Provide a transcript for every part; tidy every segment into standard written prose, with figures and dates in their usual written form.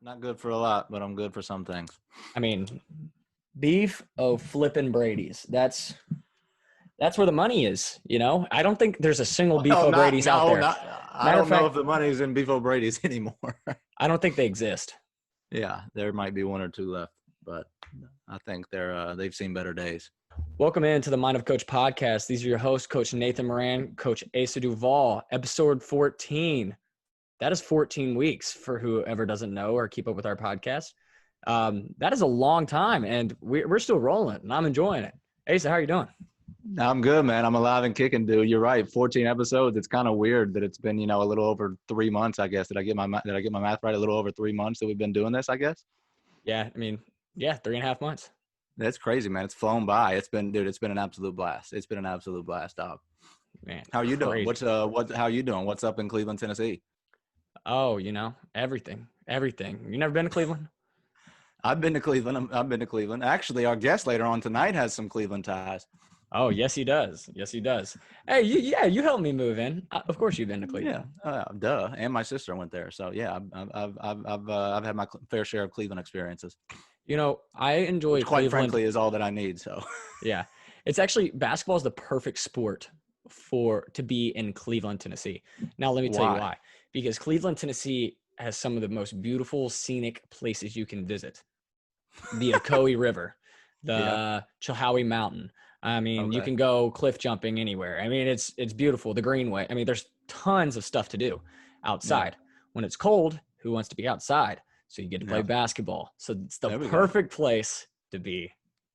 Not good for a lot, but I'm good for some things. I mean, beef of flipping Brady's. That's where the money is, you know? I don't think there's a single beef Well, Brady's out there. I Matter don't of know fact, if the money's in Beef O'Brady's anymore. I don't think they exist. Yeah, there might be one or two left, but I think they've seen better days. Welcome into the Mind of Coach podcast. These are your hosts, Coach Nathan Moran, Coach Asa Duvall, episode 14. That is 14 weeks for whoever doesn't know or keep up with our podcast. That is a long time, and we're still rolling, and I'm enjoying it. Asa, how are you doing? I'm good, man. I'm alive and kicking, dude. You're right. 14 episodes. It's kind of weird that it's been, a little over 3 months, I guess. Did I get my math right? A little over 3 months that we've been doing this, I guess. Yeah, 3.5 months. That's crazy, man. It's flown by. It's been an absolute blast. It's been an absolute blast, dog. Man, how are you doing? How are you doing? What's up in Cleveland, Tennessee? Oh, everything. You never been to Cleveland? I've been to Cleveland. Actually, our guest later on tonight has some Cleveland ties. Oh, yes, he does. Hey, you helped me move in. Of course, you've been to Cleveland. Yeah, duh. And my sister went there, so yeah, I've had my fair share of Cleveland experiences. I enjoy Which, quite Cleveland. frankly, is all that I need. So yeah, it's actually basketball is the perfect sport to be in Cleveland, Tennessee. Now, let me tell you why. Because Cleveland, Tennessee has some of the most beautiful scenic places you can visit. The Ocoee River, the Chilhowie Mountain. You can go cliff jumping anywhere. It's beautiful. The Greenway. There's tons of stuff to do outside. Yeah. When it's cold, who wants to be outside? So you get to play basketball. So it's the perfect place to be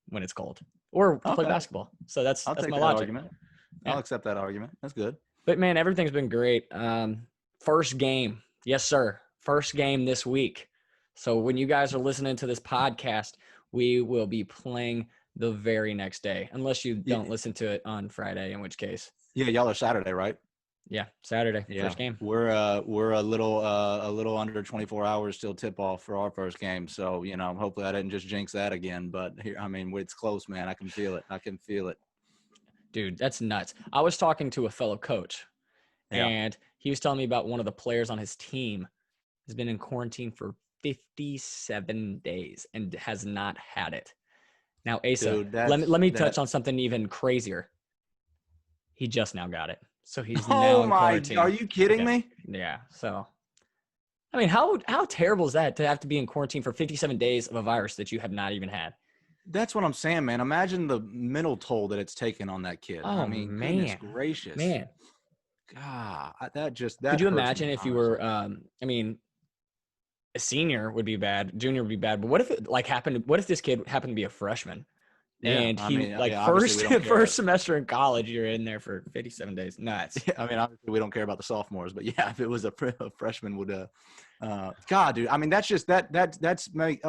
when it's cold or to play basketball. So that's my logic. Argument. Yeah. I'll accept that argument. That's good. But man, everything's been great. First game. Yes, sir. First game this week. So when you guys are listening to this podcast, we will be playing the very next day, unless you don't listen to it on Friday, in which case. Yeah, y'all are Saturday, right? Yeah, Saturday, first game. We're a little under 24 hours till tip off for our first game. So, hopefully I didn't just jinx that again, but here, it's close, man. I can feel it. Dude, that's nuts. I was talking to a fellow coach and he was telling me about one of the players on his team has been in quarantine for 57 days and has not had it. Now, Asa, let me touch on something even crazier. He just now got it. So he's now in quarantine. Are you kidding me? Yeah. So, how terrible is that to have to be in quarantine for 57 days of a virus that you have not even had? That's what I'm saying, man. Imagine the mental toll that it's taken on that kid. Oh, man. Goodness gracious. Man. God, that Could you imagine if you were, a senior would be bad, junior would be bad, but what if it what if this kid happened to be a freshman? Yeah, and first semester in college, you're in there for 57 days. Nuts. Yeah, obviously we don't care about the sophomores, but yeah, if it was a freshman would, God, dude, that's me.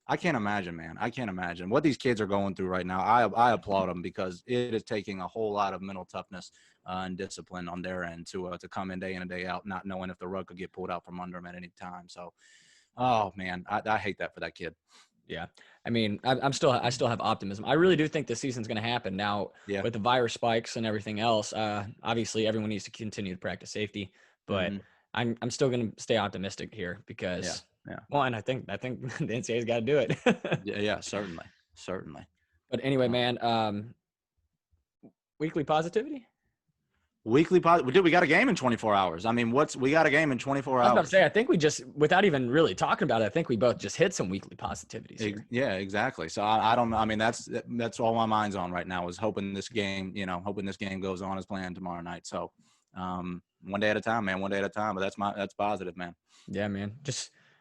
I can't imagine, man. I can't imagine what these kids are going through right now. I applaud them because it is taking a whole lot of mental toughness and discipline on their end to come in and day out, not knowing if the rug could get pulled out from under them at any time. So, oh man, I hate that for that kid. Yeah. I still have optimism. I really do think this season's going to happen now with the virus spikes and everything else. Obviously everyone needs to continue to practice safety, but I'm still going to stay optimistic here because well, and I think the NCAA's got to do it. yeah, certainly. But anyway, man, weekly positivity. We got a game in 24 hours. We got a game in 24 hours. I was about to say, I think we just, without even really talking about it, I think we both just hit some weekly positivities here. Yeah, exactly. So I don't know. That's all my mind's on right now is hoping this game goes on as planned tomorrow night. So one day at a time, man, but that's positive, man. Yeah, man.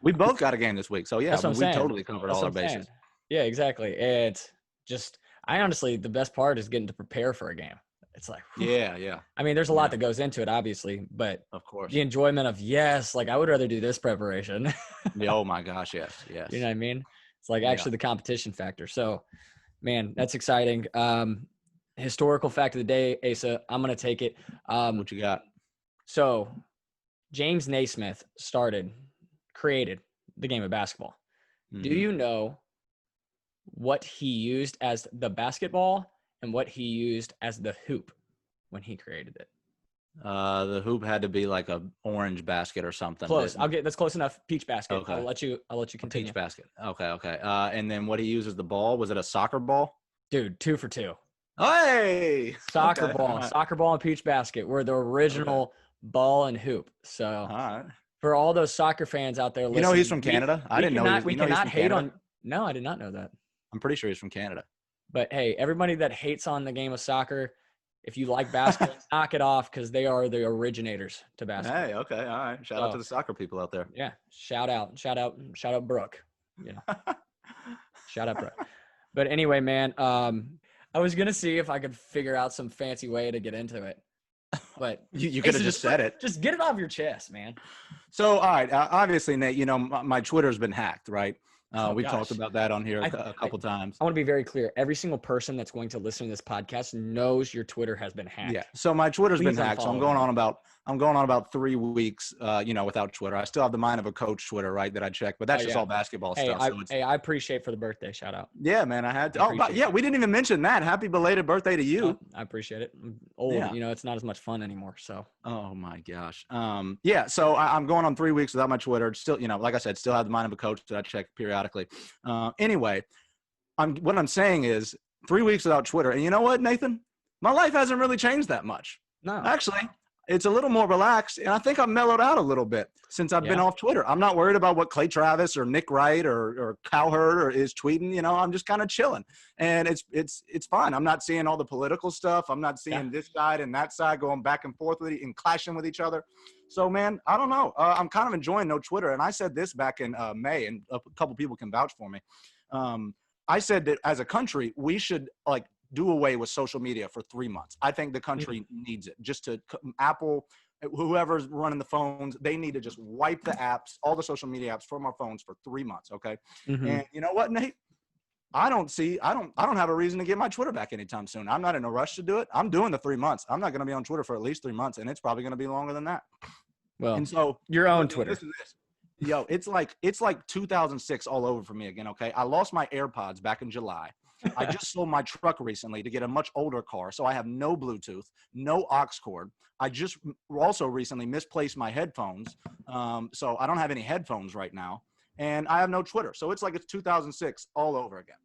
We both got a game this week. So yeah, we totally covered all our bases. Yeah, exactly. It's just, the best part is getting to prepare for a game. It's like, whew. Yeah. There's a lot that goes into it, obviously, but of course, the enjoyment of I would rather do this preparation. Oh my gosh, yes. You know what I mean? It's like actually the competition factor. So, man, that's exciting. Historical fact of the day, Asa. I'm gonna take it. What you got? So, James Naismith created the game of basketball. Mm-hmm. Do you know what he used as the basketball and what he used as the hoop when he created it? The hoop had to be like a orange basket or something. Close. That's close enough. Peach basket. Okay. I'll let you continue. Peach basket. Okay. And then what he uses the ball, was it a soccer ball? Dude, 2 for 2. Hey! Soccer Okay. ball. All right. Soccer ball and peach basket were the original ball and hoop. So All right. for all those soccer fans out there listening. You know he's from Canada? I didn't know we cannot hate on. No, I did not know that. I'm pretty sure he's from Canada. But hey, everybody that hates on the game of soccer, if you like basketball, knock it off, because they are the originators to basketball. Hey, okay, all right. Shout out to the soccer people out there. Yeah, shout out Brooke. You know, shout out Brooke. But anyway, man, I was gonna see if I could figure out some fancy way to get into it, but you could have just said it. Just get it off your chest, man. So, all right, obviously, Nate, you know my Twitter's been hacked, right? We've gosh. talked about that on here a couple times. I want to be very clear. Every single person that's going to listen to this podcast knows your Twitter has been hacked. Yeah. So my Twitter's been hacked. So I'm going on about 3 weeks, without Twitter. I still have the Mind of a Coach Twitter, right, that I check, but that's just all basketball stuff. I appreciate for the birthday shout out. Yeah, man, I had to. We didn't even mention that. Happy belated birthday to you. I appreciate it. I'm old, it's not as much fun anymore. So. Oh my gosh. So I'm going on 3 weeks without my Twitter. Still, like I said, still have the Mind of a Coach that I check periodically. Anyway, what I'm saying is 3 weeks without Twitter. And you know what, Nathan? My life hasn't really changed that much. No. Actually, it's a little more relaxed. And I think I've mellowed out a little bit since I've been off Twitter. I'm not worried about what Clay Travis or Nick Wright or Cowherd is tweeting. I'm just kind of chilling. And it's fine. I'm not seeing all the political stuff. I'm not seeing this side and that side going back and forth and clashing with each other. So, man, I don't know. I'm kind of enjoying no Twitter. And I said this back in May, and a couple people can vouch for me. I said that as a country, we should do away with social media for 3 months. I think the country needs it. Just to Apple, whoever's running the phones, they need to just wipe the apps, all the social media apps from our phones for 3 months. Okay. Mm-hmm. And you know what, Nate? I don't have a reason to get my Twitter back anytime soon. I'm not in a rush to do it. I'm doing the 3 months. I'm not going to be on Twitter for at least 3 months, and it's probably going to be longer than that. Well, and so your own Twitter. Yo, it's like 2006 all over for me again. Okay. I lost my AirPods back in July. I just sold my truck recently to get a much older car. So I have no Bluetooth, no aux cord. I just also recently misplaced my headphones. So I don't have any headphones right now, and I have no Twitter. So it's 2006 all over again.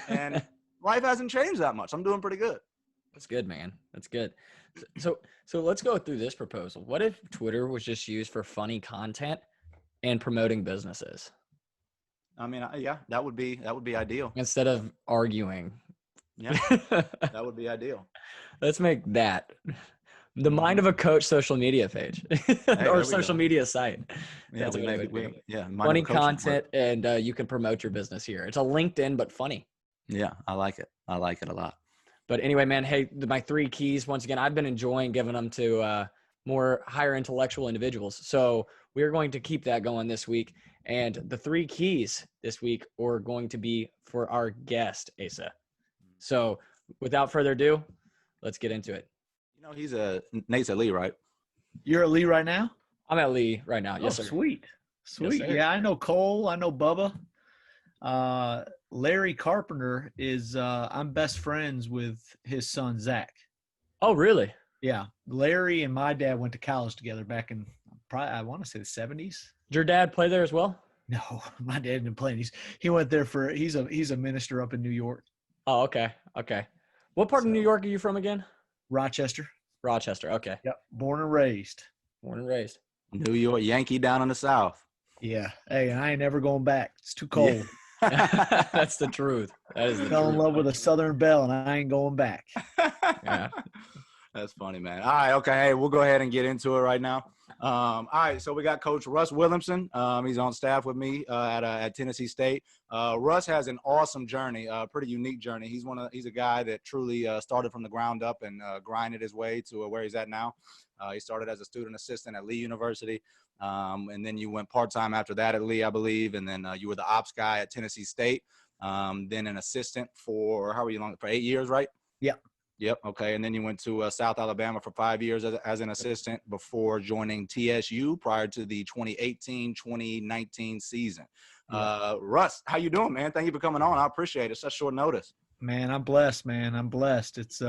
And life hasn't changed that much. I'm doing pretty good. That's good, man. That's good. So let's go through this proposal. What if Twitter was just used for funny content and promoting businesses? I mean, that would be ideal. Instead of arguing. Yeah, that would be ideal. Let's make that the Mind of a Coach social media page or social media site. Yeah, funny content, and you can promote your business here. It's a LinkedIn, but funny. Yeah, I like it. I like it a lot. But anyway, man, hey, my 3 keys, once again, I've been enjoying giving them to more higher intellectual individuals. So we're going to keep that going this week. And the 3 keys this week are going to be for our guest, Asa. So without further ado, let's get into it. Nate's at Lee, right? You're at Lee right now? I'm at Lee right now. Yes, sir. Sweet. Yes, sir. Yeah, I know Cole. I know Bubba. Larry Carpenter is I'm best friends with his son, Zach. Oh, really? Yeah. Larry and my dad went to college together back in probably, I want to say the 70s. Did your dad play there as well? No, my dad didn't play. He went there he's a minister up in New York. Oh, okay. Okay. What part of New York are you from again? Rochester. Okay. Yep. Born and raised. New York Yankee down in the South. Yeah. Hey, I ain't never going back. It's too cold. Yeah. That's the truth. That is the Fell truth. in love with a Southern belle, and I ain't going back. Yeah. That's funny, man. All right. Okay. Hey, we'll go ahead and get into it right now. All right. So we got Coach Russ Willemsen. He's on staff with me at Tennessee State. Russ has an awesome journey, a pretty unique journey. He's a guy that truly started from the ground up and grinded his way to where he's at now. He started as a student assistant at Lee University. And then you went part-time after that at Lee, I believe. And then you were the ops guy at Tennessee State. Then an assistant for 8 years, right? Yeah. Yep. Okay. And then you went to South Alabama for 5 years as an assistant before joining TSU prior to the 2018-2019 season. Russ, how you doing, man? Thank you for coming on. I appreciate it. Such short notice. Man, I'm blessed, It's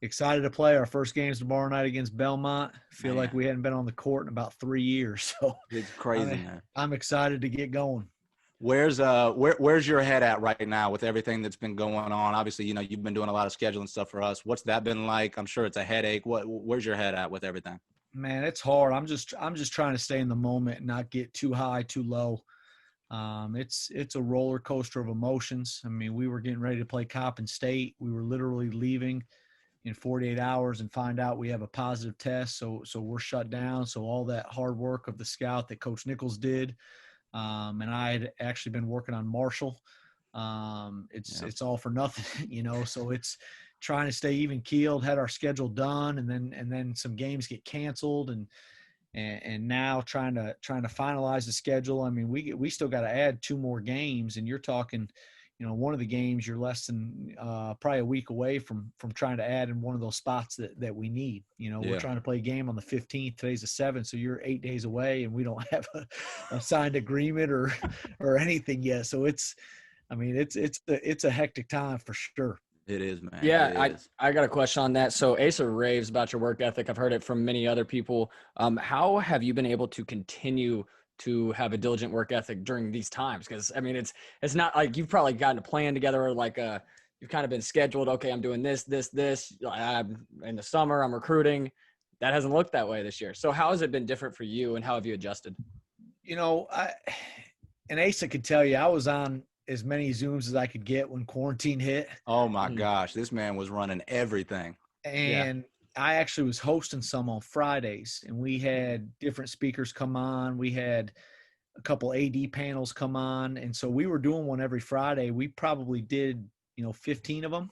excited to play. Our first game's tomorrow night against Belmont. Feel like Man. we hadn't been on the court in about 3 years. So It's crazy, man. I'm excited to get going. Where's your head at right now with everything that's been going on? Obviously, you've been doing a lot of scheduling stuff for us. What's that been like? I'm sure it's a headache. Where's your head at with everything? Man, it's hard. I'm just trying to stay in the moment and not get too high, too low. It's a roller coaster of emotions. I mean, we were getting ready to play Coppin State. We were literally leaving in 48 hours and find out we have a positive test. So we're shut down. So all that hard work of the scout that Coach Nichols did, and I had actually been working on Marshall. It's all for nothing, so it's trying to stay even keeled, had our schedule done, and then some games get canceled and now trying to finalize the schedule. I mean, we still got to add 2 more games, and you're talking, one of the games you're less than probably a week away from trying to add in one of those spots that we need. We're trying to play a game on the 15th. Today's the 7th, so you're 8 days away, and we don't have a signed agreement or anything yet. So it's a hectic time for sure. It is, man. Yeah, I got a question on that. So Asa raves about your work ethic. I've heard it from many other people. How have you been able to continue to have a diligent work ethic during these times? Because I mean, it's not like you've probably gotten a plan together, or like you've kind of been scheduled. Okay, I'm doing this. I'm in the summer, I'm recruiting. That hasn't looked that way this year. So how has it been different for you, and how have you adjusted? And Asa could tell you, I was on as many Zooms as I could get when quarantine hit. Oh my gosh, this man was running everything. And I actually was hosting some on Fridays, and we had different speakers come on. We had a couple AD panels come on. And so we were doing one every Friday. We probably did, 15 of them,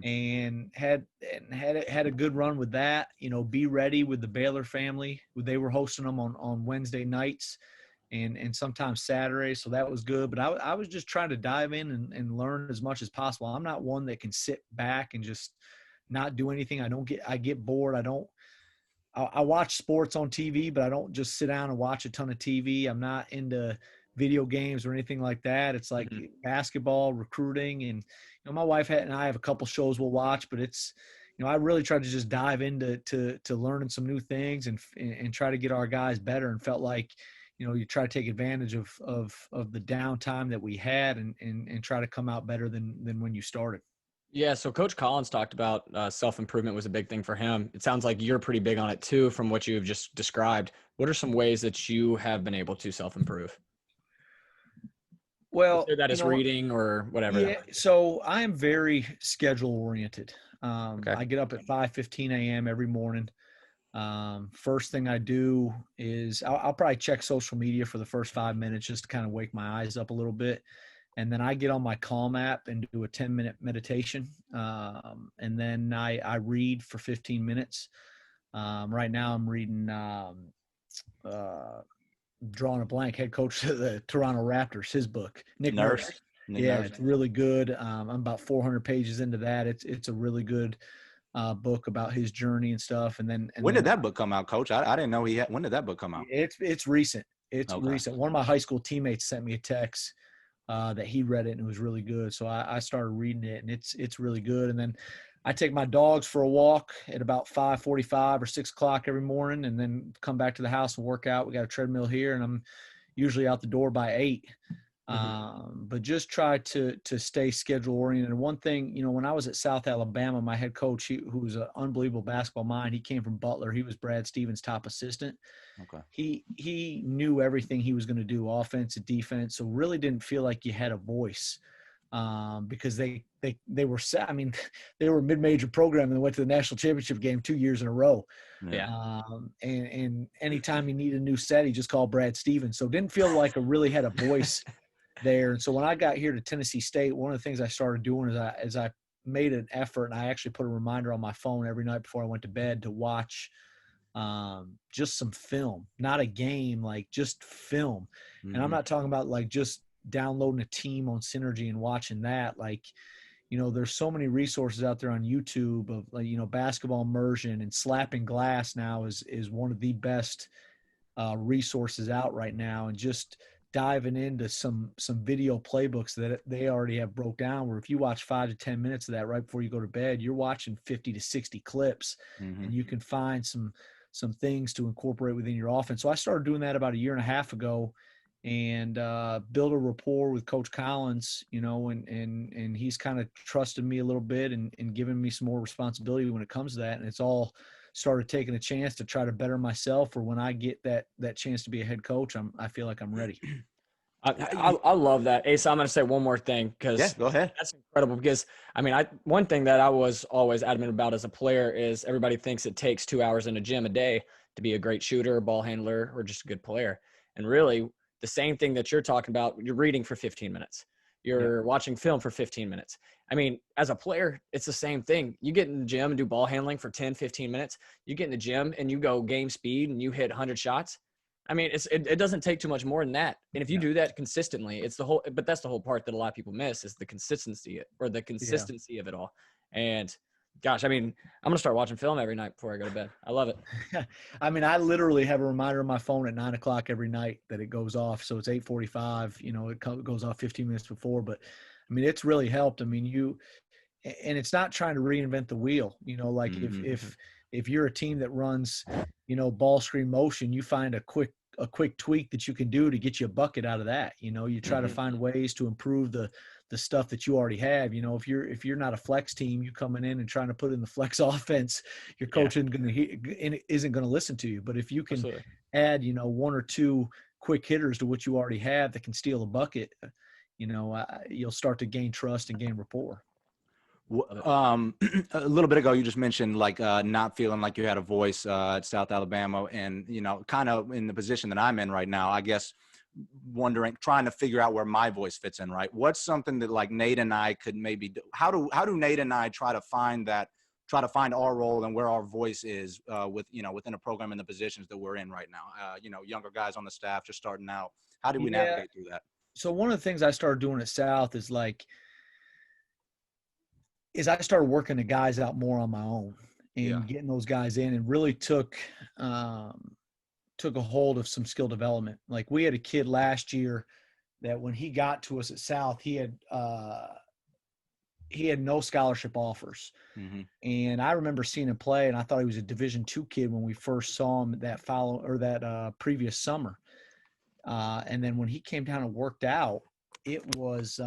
and had a good run with that. Be Ready with the Baylor family. They were hosting them on Wednesday nights and sometimes Saturday. So that was good. But I was just trying to dive in and learn as much as possible. I'm not one that can sit back and just not do anything. I get bored. I watch sports on TV, but I don't just sit down and watch a ton of TV. I'm not into video games or anything like that. It's like basketball, recruiting, and my wife and I have a couple shows we'll watch, but it's I really tried to just dive into learning some new things and try to get our guys better, and felt like you try to take advantage of the downtime that we had and try to come out better than when you started. Yeah, so Coach Collins talked about self-improvement was a big thing for him. It sounds like you're pretty big on it too from what you've just described. What are some ways that you have been able to self-improve? Well, that is reading or whatever. Yeah, so I am very schedule-oriented. Okay. I get up at 5:15 a.m. every morning. First thing I do is I'll probably check social media for the first 5 minutes just to kind of wake my eyes up a little bit. And then I get on my Calm app and do a 10-minute meditation. And then I read for 15 minutes. Right now I'm reading, drawing a blank, head coach of the Toronto Raptors, his book, Nick Nurse. It's really good. I'm about 400 pages into that. It's a really good book about his journey and stuff. And when did that book come out, Coach? I didn't know when did that book come out? It's recent. It's recent. One of my high school teammates sent me a text that he read it and it was really good. So I started reading it, and it's really good. And then I take my dogs for a walk at about 5:45 or 6 o'clock every morning, and then come back to the house and work out. We got a treadmill here, and I'm usually out the door by 8. But just try to stay schedule oriented. And one thing, when I was at South Alabama, my head coach, who was an unbelievable basketball mind, he came from Butler. He was Brad Stevens' top assistant. Okay. He knew everything he was going to do, offense and defense. So really didn't feel like you had a voice, because they were set. I mean, they were a mid-major program and they went to the national championship game 2 years in a row. Yeah. And anytime he needed a new set, he just called Brad Stevens. So didn't feel like I really had a voice there. And so when I got here to Tennessee State, one of the things I started doing is I made an effort, and I actually put a reminder on my phone every night before I went to bed to watch just some film, not a game, like just film. And I'm not talking about like just downloading a team on Synergy and watching that. Like, there's so many resources out there on YouTube of like, basketball immersion, and Slapping Glass now is one of the best resources out right now. And just diving into some video playbooks that they already have broke down, where if you watch 5 to 10 minutes of that right before you go to bed, you're watching 50 to 60 clips, and you can find some things to incorporate within your offense. So I started doing that about a year and a half ago, and build a rapport with Coach Collins, and he's kind of trusted me a little bit and given me some more responsibility when it comes to that. And it's all started taking a chance to try to better myself, or when I get that chance to be a head coach, I feel like I'm ready. I love that. Asa, I'm going to say one more thing, because go ahead. That's incredible. Because one thing that I was always adamant about as a player is everybody thinks it takes 2 hours in a gym a day to be a great shooter, ball handler, or just a good player. And really, the same thing that you're talking about, you're reading for 15 minutes. You're watching film for 15 minutes. As a player, it's the same thing. You get in the gym and do ball handling for 10, 15 minutes. You get in the gym and you go game speed and you hit 100 shots. It doesn't take too much more than that. And if you do that consistently, but that's the whole part that a lot of people miss, is the consistency of it all. And gosh, I'm going to start watching film every night before I go to bed. I love it. I literally have a reminder on my phone at 9:00 every night that it goes off. So it's 8:45, it goes off 15 minutes before, but it's really helped. And it's not trying to reinvent the wheel, like if you're a team that runs, ball screen motion, you find a quick tweak that you can do to get you a bucket out of that. You try to find ways to improve the stuff that you already have. If you're not a flex team, you coming in and trying to put in the flex offense, your coach isn't going to listen to you. But if you can add, one or two quick hitters to what you already have that can steal a bucket, you'll start to gain trust and gain rapport. A little bit ago, you just mentioned not feeling like you had a voice at South Alabama, and kind of in the position that I'm in right now, I guess, trying to figure out where my voice fits in. Right, what's something that Nate and I could maybe do? How do Nate and I try to find our role and where our voice is within a program and the positions that we're in right now? Younger guys on the staff just starting out. How do we navigate through that? So one of the things I started doing at South is I started working the guys out more on my own and getting those guys in, and really took a hold of some skill development. Like, we had a kid last year that when he got to us at South, he had no scholarship offers. And I remember seeing him play, and I thought he was a Division II kid when we first saw him that previous summer. And then when he came down and worked out, it was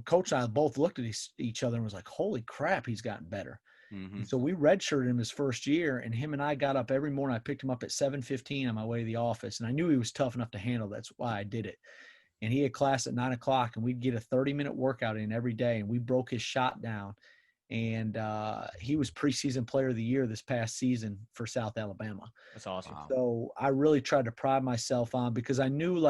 Coach and I both looked at each other and was like, holy crap, he's gotten better. And so we redshirted him his first year, and him and I got up every morning. I picked him up at 7:15 on my way to the office, and I knew he was tough enough to handle. That's why I did it. And he had class at 9:00, and we'd get a 30-minute workout in every day, and we broke his shot down. And he was preseason player of the year this past season for South Alabama. That's awesome. Wow. So I really tried to pride myself on, because I knew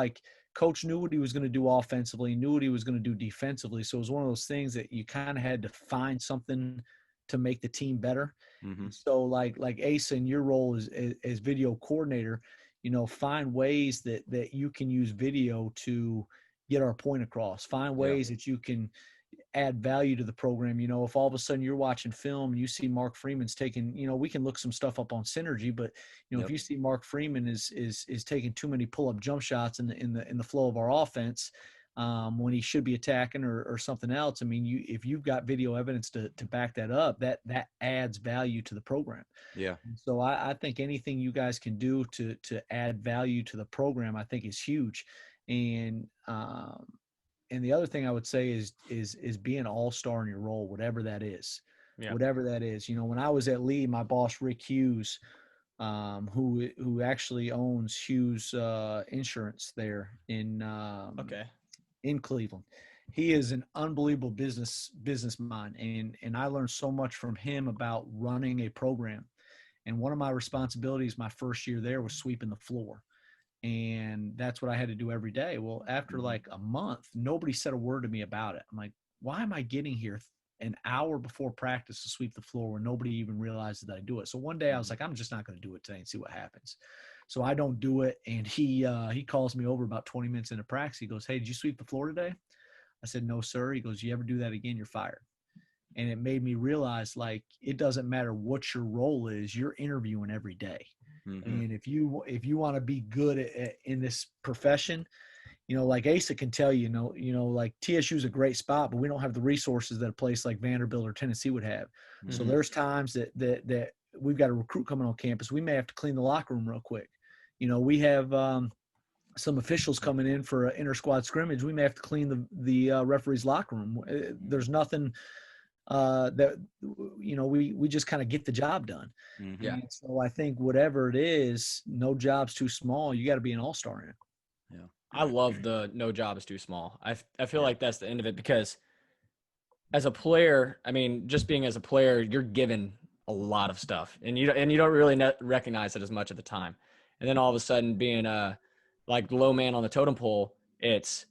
Coach knew what he was going to do offensively, knew what he was going to do defensively. So it was one of those things that you kind of had to find something to make the team better. So like Asa, in your role as video coordinator, find ways that you can use video to get our point across. Find ways that you can add value to the program. If all of a sudden you're watching film and you see Mark Freeman's taking, we can look some stuff up on Synergy, but if you see Mark Freeman is taking too many pull-up jump shots in the flow of our offense, when he should be attacking or something else, if you've got video evidence to back that up, that adds value to the program. So I think anything you guys can do to add value to the program, I think is huge. And the other thing I would say is be an all-star in your role, whatever that is. Whatever that is. When I was at Lee, my boss, Rick Hughes, who actually owns Hughes Insurance there in Cleveland. He is an unbelievable business mind, and I learned so much from him about running a program. And one of my responsibilities my first year there was sweeping the floor. And that's what I had to do every day. Well, after a month, nobody said a word to me about it. I'm like, why am I getting here an hour before practice to sweep the floor when nobody even realizes that I do it? So one day I was like, I'm just not going to do it today and see what happens. So I don't do it. And he calls me over about 20 minutes into practice. He goes, hey, did you sweep the floor today? I said, no, sir. He goes, you ever do that again, you're fired. And it made me realize, it doesn't matter what your role is, you're interviewing every day. Mm-hmm. And if you want to be good in this profession, like Asa can tell you, like TSU is a great spot, but we don't have the resources that a place like Vanderbilt or Tennessee would have. Mm-hmm. So there's times that we've got a recruit coming on campus. We may have to clean the locker room real quick. We have some officials coming in for an inter-squad scrimmage. We may have to clean the referee's locker room. There's nothing that we just kind of get the job done. Mm-hmm. Yeah. And so I think whatever it is, no job's too small. You got to be an all-star in it. Yeah. I love the no job is too small. I feel like that's the end of it, because as a player, I mean, just being as a player, you're given a lot of stuff, and you don't really recognize it as much at the time. And then all of a sudden, being like low man on the totem pole, it's,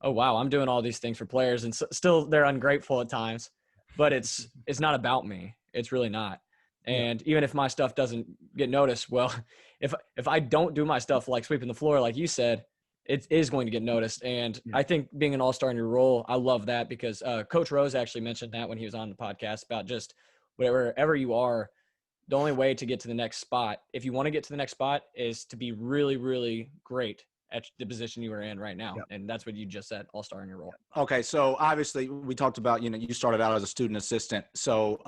oh wow, I'm doing all these things for players, and still they're ungrateful at times. But it's not about me. It's really not. And even if my stuff doesn't get noticed, well, if I don't do my stuff like sweeping the floor, like you said, it is going to get noticed. And I think being an all-star in your role, I love that, because Coach Rose actually mentioned that when he was on the podcast about just wherever you are, the only way to get to the next spot, if you want to get to the next spot, is to be really, really great at the position you are in right now. And that's what you just said, all-star in your role. Okay. So obviously we talked about, you started out as a student assistant. So,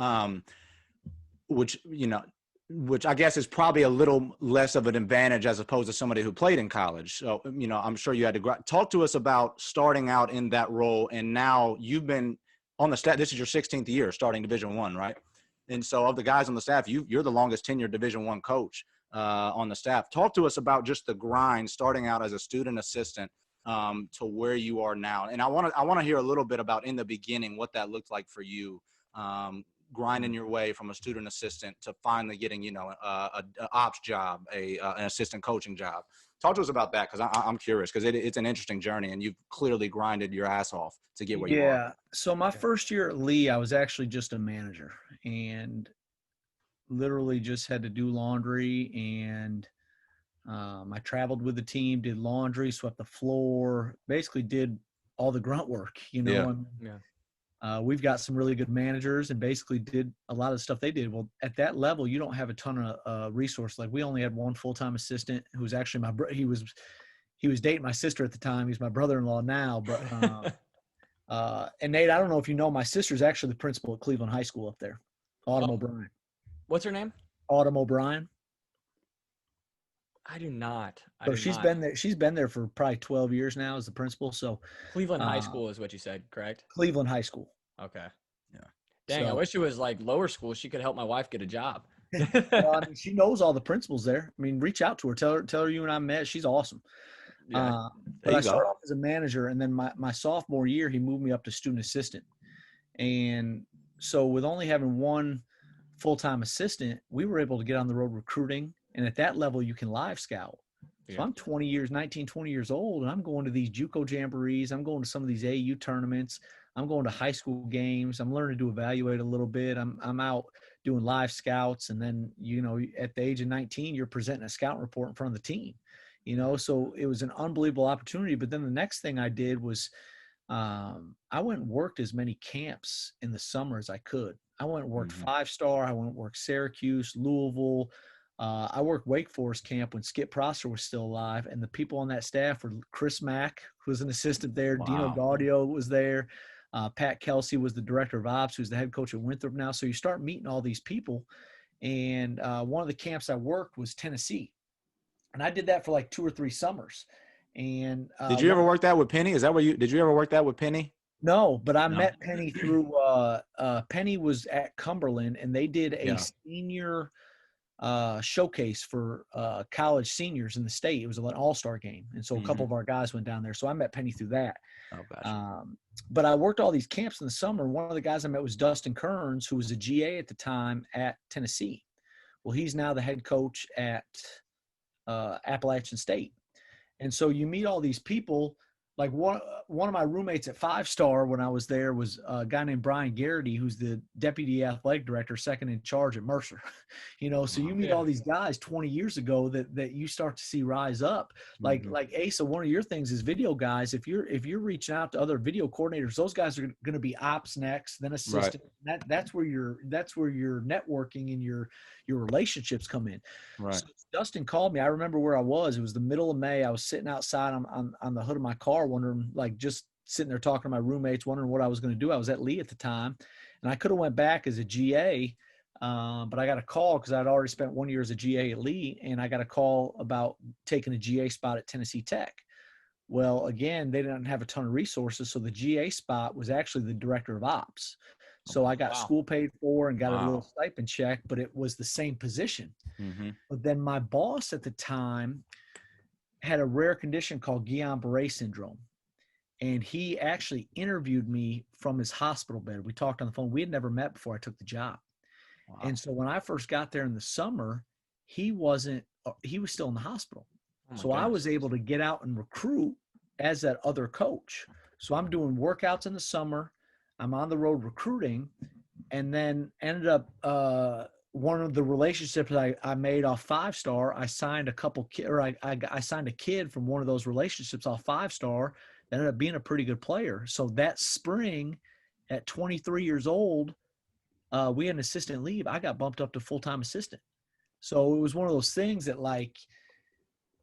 which I guess is probably a little less of an advantage as opposed to somebody who played in college. So, I'm sure you had to talk to us about starting out in that role. And now you've been on the staff. This is your 16th year starting Division I, right? And so of the guys on the staff, you're the longest tenured Division I coach on the staff. Talk to us about just the grind starting out as a student assistant to where you are now. And I want to hear a little bit about in the beginning what that looked like for you. Grinding your way from a student assistant to finally getting, an ops job, an assistant coaching job. Talk to us about that, because I'm curious, because it's an interesting journey, and you've clearly grinded your ass off to get where you are. Yeah. So my first year at Lee, I was actually just a manager and literally just had to do laundry. And I traveled with the team, did laundry, swept the floor, basically did all the grunt work, We've got some really good managers and basically did a lot of the stuff they did. Well, at that level, you don't have a ton of resource. Like we only had one full-time assistant who was actually he was dating my sister at the time. He's my brother-in-law now. But and Nate, I don't know if you know, my sister's actually the principal at Cleveland High School up there, Autumn O'Brien. What's her name? Autumn O'Brien. I do not. She's been there for probably 12 years now as the principal. So Cleveland High School is what you said, correct? Cleveland High School. Okay. Yeah. Dang, I wish it was like lower school. She could help my wife get a job. She knows all the principals there. I mean, reach out to her. Tell her you and I met. She's awesome. Yeah. But I started off as a manager, and then my sophomore year, he moved me up to student assistant. And so with only having one full-time assistant, we were able to get on the road recruiting. And at that level, you can live scout. So I'm 20 years old, and I'm going to these JUCO jamborees. I'm going to some of these AU tournaments. I'm going to high school games. I'm learning to evaluate a little bit. I'm out doing live scouts. And then, at the age of 19, you're presenting a scout report in front of the team, so it was an unbelievable opportunity. But then the next thing I did was I went and worked as many camps in the summer as I could. I went and worked 5-star. I went and worked Syracuse, Louisville. I worked Wake Forest camp when Skip Prosser was still alive, and the people on that staff were Chris Mack, who was an assistant there. Wow. Dino Gaudio was there. Pat Kelsey was the director of ops, who's the head coach at Winthrop now. So you start meeting all these people. And one of the camps I worked was Tennessee. And I did that for like 2 or 3 summers. And did you ever work that with Penny? Did you ever work that with Penny? No, but I met Penny through Penny was at Cumberland, and they did a senior showcase for college seniors in the state. It was an all-star game. And so a couple of our guys went down there. So I met Penny through that. Oh, gotcha. But I worked all these camps in the summer. One of the guys I met was Dustin Kearns, who was a GA at the time at Tennessee. Well, he's now the head coach at Appalachian State. And so you meet all these people. like one of my roommates at 5-Star when I was there was a guy named Brian Garrity, who's the deputy athletic director, second in charge at Mercer. So you meet all these guys 20 years ago that you start to see rise up. Like Asa, one of your things is video guys. If you're reaching out to other video coordinators, those guys are going to be ops next, then assistant. Right. That's where your networking and your relationships come in. Right. So Dustin called me. I remember where I was. It was the middle of May. I was sitting outside on the hood of my car, wondering, like, just sitting there talking to my roommates, wondering what I was going to do. I was at Lee at the time, and I could have went back as a GA, but I got a call because I'd already spent 1 year as a GA at Lee, and I got a call about taking a GA spot at Tennessee Tech. Well, again, they didn't have a ton of resources, so the GA spot was actually the director of ops. So I got school paid for and got a little stipend check, but it was the same position. Mm-hmm. But then my boss at the time had a rare condition called Guillain-Barré syndrome. And he actually interviewed me from his hospital bed. We talked on the phone. We had never met before I took the job. Wow. And so when I first got there in the summer, he was still in the hospital. So I was able to get out and recruit as that other coach. So I'm doing workouts in the summer. I'm on the road recruiting, and then ended up one of the relationships I made off 5-Star. I signed I signed a kid from one of those relationships off 5-Star that ended up being a pretty good player. So that spring, at 23 years old, we had an assistant leave. I got bumped up to full-time assistant. So it was one of those things that, like,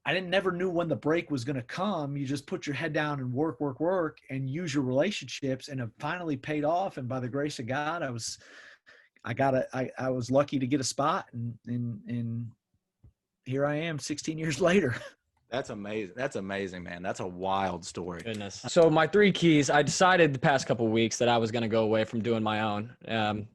I never knew when the break was going to come. You just put your head down and work, and use your relationships, and it finally paid off. And by the grace of God, I was lucky to get a spot, and here I am 16 years later. That's amazing. That's amazing, man. That's a wild story. Goodness. So my 3 keys, I decided the past couple of weeks that I was going to go away from doing my own. And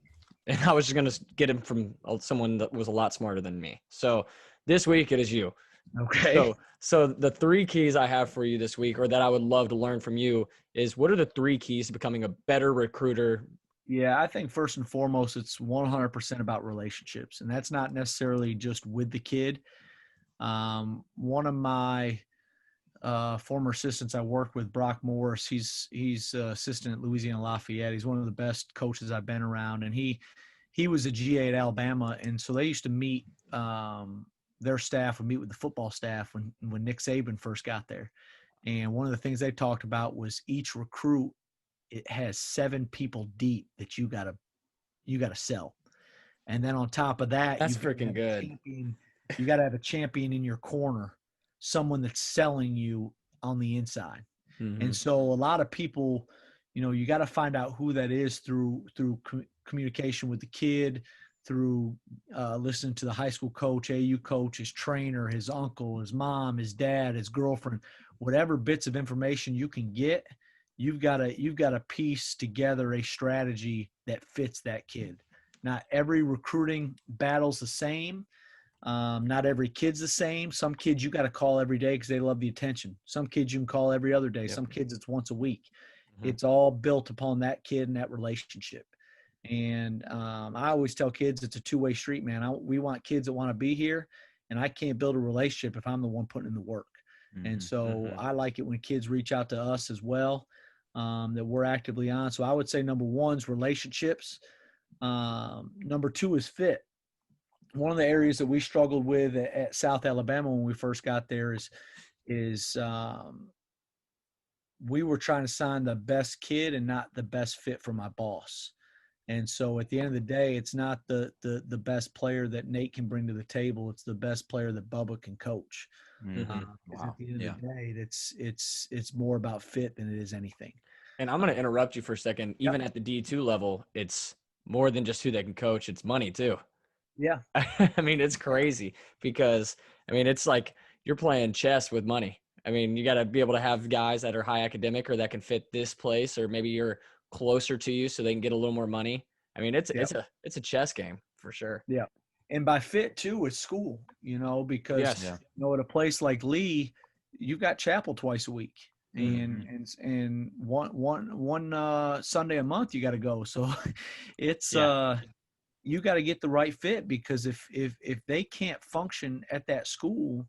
I was just going to get them from someone that was a lot smarter than me. So this week it is you. Okay. So the 3 keys I have for you this week, or that I would love to learn from you, is what are the 3 keys to becoming a better recruiter? Yeah, I think first and foremost, it's 100% about relationships. And that's not necessarily just with the kid. One of my former assistants I worked with, Brock Morris, he's assistant at Louisiana Lafayette. He's one of the best coaches I've been around. And he was a GA at Alabama. And so they used to meet their staff would meet with the football staff when Nick Saban first got there. And one of the things they talked about was each recruit, it has 7 people deep that you gotta sell. And then on top of that, that's freaking good. You got to have a champion in your corner, someone that's selling you on the inside. Mm-hmm. And so a lot of people, you got to find out who that is through communication with the kid, through listening to the high school coach, AU coach, his trainer, his uncle, his mom, his dad, his girlfriend, whatever bits of information you can get, you've got to piece together a strategy that fits that kid. Not every recruiting battle's the same. Not every kid's the same. Some kids you got to call every day because they love the attention. Some kids you can call every other day. Yep. Some kids it's once a week. Mm-hmm. It's all built upon that kid and that relationship. And I always tell kids it's a two-way street, man. We want kids that want to be here, and I can't build a relationship if I'm the one putting in the work. Mm-hmm. And so I like it when kids reach out to us as well, that we're actively on. So I would say number 1 is relationships. Number 2 is fit. One of the areas that we struggled with at South Alabama when we first got there is we were trying to sign the best kid and not the best fit for my boss. And so at the end of the day, it's not the best player that Nate can bring to the table. It's the best player that Bubba can coach. Mm-hmm. Wow. At the end of the day, it's more about fit than it is anything. And I'm going to interrupt you for a second. Even at the D2 level, it's more than just who they can coach. It's money too. Yeah. I mean, it's crazy because, it's like you're playing chess with money. You got to be able to have guys that are high academic or that can fit this place, or maybe you're closer to you so they can get a little more money. It's a chess game for sure. Yeah. And by fit too, it's school, because, at a place like Lee, you've got chapel twice a week. And one Sunday a month you got to go. So it's you got to get the right fit, because if they can't function at that school,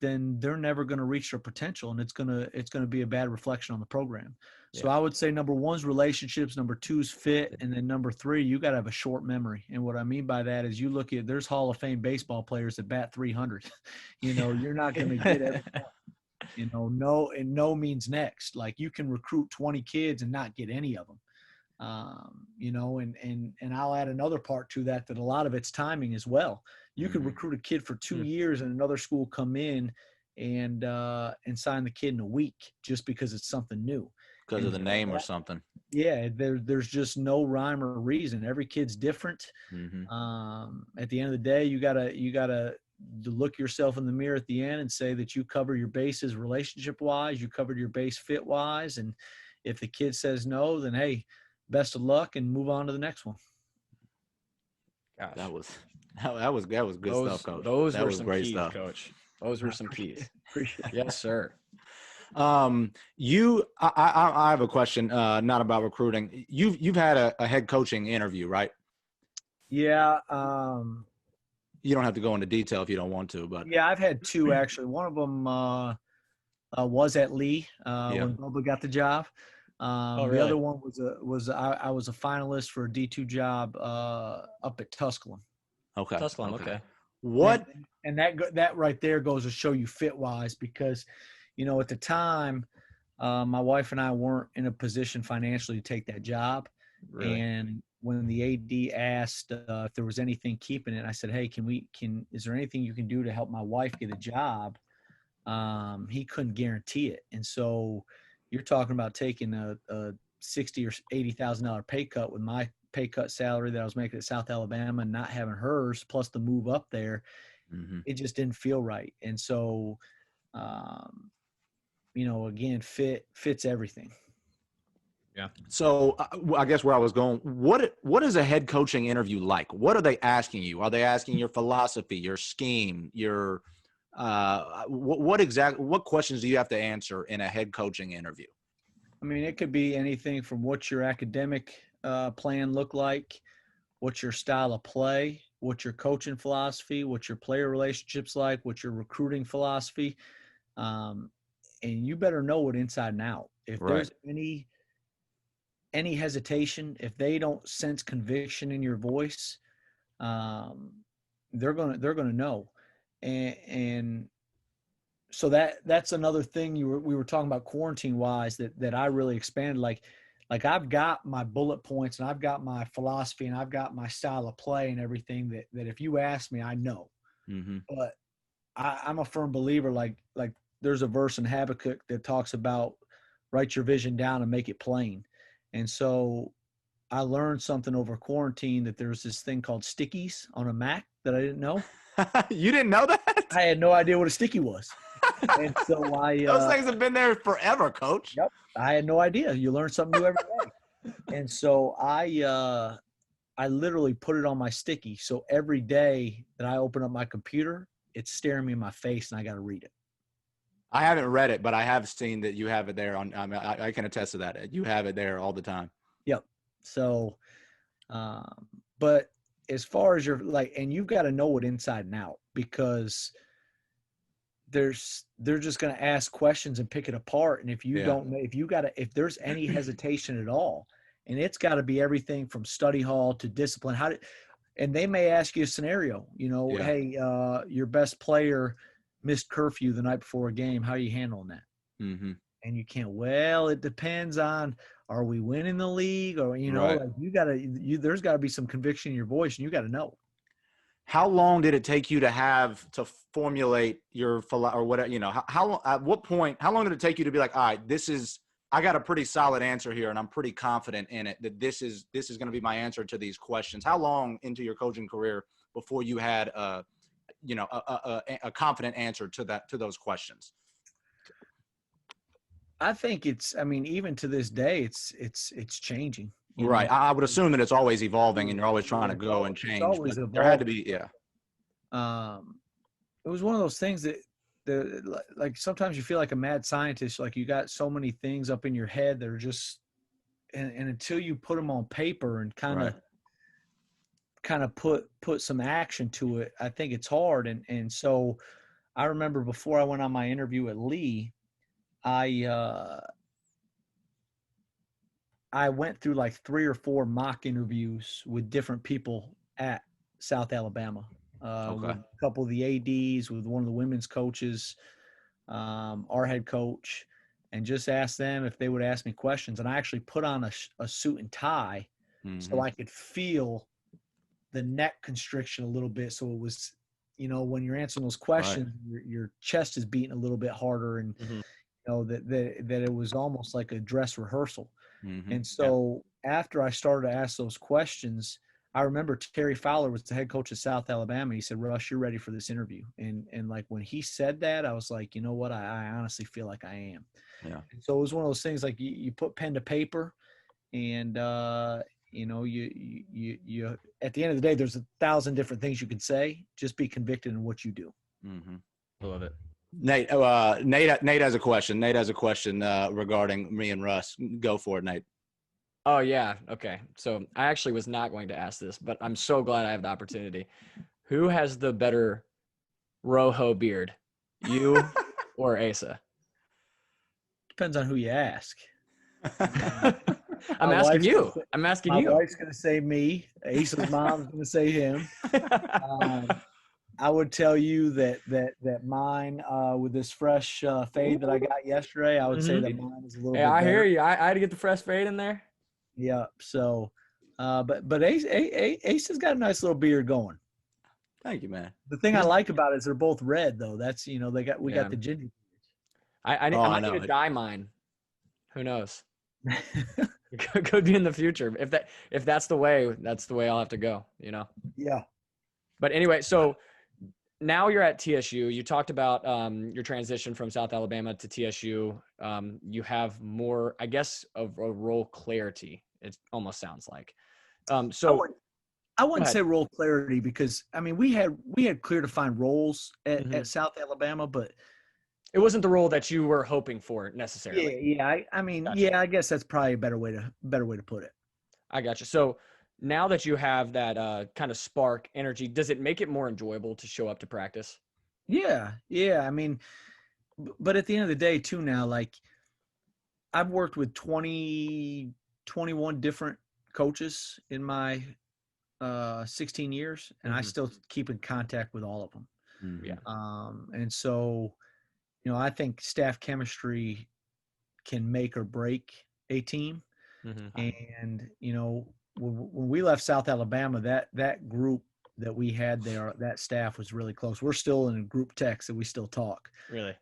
then they're never going to reach their potential, and it's going to be a bad reflection on the program. So I would say number 1 is relationships, number 2 is fit, and then number 3, you got to have a short memory. And what I mean by that is you look at, there's Hall of Fame baseball players that bat 300. You're not going to get every one. No means next. Like, you can recruit 20 kids and not get any of them. And I'll add another part to that a lot of it's timing as well. You could recruit a kid for 2 years and another school come in and sign the kid in a week just because it's something new. Because of the name or something. Yeah, there's just no rhyme or reason. Every kid's different. At the end of the day, you gotta look yourself in the mirror at the end and say that you cover your bases relationship wise, you covered your base fit wise, and if the kid says no, then hey, best of luck and move on to the next one. Gosh. That was good stuff, Coach. Those that were was some great keys, stuff. Coach. Those were some keys. Appreciate it. Yes, sir. I have a question, not about recruiting. You've had a head coaching interview, right? Yeah. You don't have to go into detail if you don't want to, but yeah, I've had 2 actually. One of them was at Lee when Bubba got the job. Really? The other one I was a finalist for a D2 job up at Tusculum. Okay. Tusculum, okay. What? And that right there goes to show you fit wise, because at the time, my wife and I weren't in a position financially to take that job. Really? And when the AD asked if there was anything keeping it, I said, hey, is there anything you can do to help my wife get a job? He couldn't guarantee it. And so you're talking about taking a $60,000 or $80,000 pay cut with my pay cut salary that I was making at South Alabama and not having hers, plus the move up there. It just didn't feel right. And so, again, fits everything. Yeah. So I guess where I was going, what is a head coaching interview like? What are they asking you? Are they asking your philosophy, your scheme, your what questions do you have to answer in a head coaching interview? I mean, it could be anything from what's your academic plan look like, what's your style of play, what's your coaching philosophy, what's your player relationships like, what's your recruiting philosophy, and you better know it inside and out. If there's any hesitation, if they don't sense conviction in your voice, they're gonna know. And so that's another thing we were talking about quarantine wise that I really expanded. Like I've got my bullet points and I've got my philosophy and I've got my style of play and everything that if you ask me, I know. But I'm a firm believer, like there's a verse in Habakkuk that talks about write your vision down and make it plain. And so I learned something over quarantine, that there's this thing called stickies on a Mac that I didn't know. You didn't know that? I had no idea what a sticky was. And so those things have been there forever, Coach. Yep. I had no idea. You learn something new every day. And so I literally put it on my sticky. So every day that I open up my computer, it's staring me in my face and I got to read it. I haven't read it, but I have seen that you have it there on, I can attest to that. You have it there all the time. Yep. So, but as far as and you've got to know it inside and out, because they're just going to ask questions and pick it apart. And if you don't know, if there's any hesitation at all, and it's got to be everything from study hall to discipline, and they may ask you a scenario, hey, your best player missed curfew the night before a game. How are you handling that? And you can't, it depends on, are we winning the league? Or, there's gotta be some conviction in your voice, and you got to know. How long did it take you to formulate your, or whatever, at what point, how long did it take you to be like, all right, I got a pretty solid answer here and I'm pretty confident in it that this is going to be my answer to these questions? How long into your coaching career before you had a confident answer to those questions? I think even to this day, it's changing. Right. I would assume that it's always evolving and you're always trying to go and change. It's always evolving. There had to be, it was one of those things that like sometimes you feel like a mad scientist, like you got so many things up in your head that are just, and until you put them on paper and kind of put some action to it, I think it's hard. And so I remember before I went on my interview at Lee, I went through like 3 or 4 mock interviews with different people at South Alabama, Okay. with a couple of the ADs, with one of the women's coaches, our head coach, and just asked them if they would ask me questions. And I actually put on a suit and tie so I could feel the neck constriction a little bit. So it was, when you're answering those questions, your chest is beating a little bit harder, and that it was almost like a dress rehearsal. And so after I started to ask those questions, I remember Terry Fowler was the head coach of South Alabama. He said, "Russ, you're ready for this interview." And like when he said that, I was like, you know what? I honestly feel like I am. Yeah. And so it was one of those things, like you put pen to paper, and you at the end of the day, there's 1,000 different things you can say. Just be convicted in what you do. I love it. Nate has a question. Nate has a question regarding me and Russ. Go for it, Nate. Oh, yeah. Okay. So I actually was not going to ask this, but I'm so glad I have the opportunity. Who has the better Rojo beard, you or Asa? Depends on who you ask. I'm asking you. My wife's going to say me. Asa's mom's going to say him. I would tell you that mine, with this fresh fade that I got yesterday, I would say that mine is a little bit better. I hear you. I had to get the fresh fade in there. Yeah. So, but Ace has got a nice little beard going. Thank you, man. The thing I like about it is they're both red, though. That's, we got the ginger. I might need to dye mine. Who knows? Could be in the future. If that's the way I'll have to go, Yeah. But anyway, so now you're at TSU. You talked about your transition from South Alabama to TSU. You have more, I guess, of a role clarity. It almost sounds like. So I wouldn't say role clarity, because we had clear defined roles at South Alabama, but it wasn't the role that you were hoping for necessarily. Yeah. Gotcha. I guess that's probably a better way to put it. I got you. So now that you have that kind of spark energy, does it make it more enjoyable to show up to practice? Yeah. But at the end of the day too, now, like, I've worked with 21 different coaches in my 16 years, and I still keep in contact with all of them. Yeah. And so, I think staff chemistry can make or break a team. And, when we left South Alabama, that group that we had there, that staff was really close. We're still in a group text and we still talk. Really?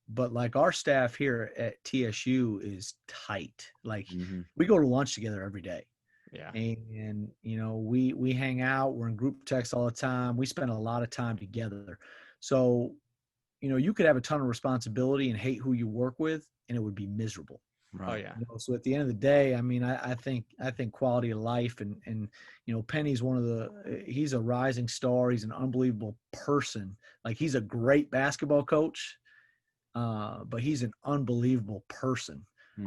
But like our staff here at TSU is tight. Like we go to lunch together every day. Yeah. And we hang out, we're in group text all the time. We spend a lot of time together. So, you could have a ton of responsibility and hate who you work with, and it would be miserable. Right. Oh yeah. So at the end of the day, I think quality of life, and Penny's he's a rising star. He's an unbelievable person. Like, he's a great basketball coach, but he's an unbelievable person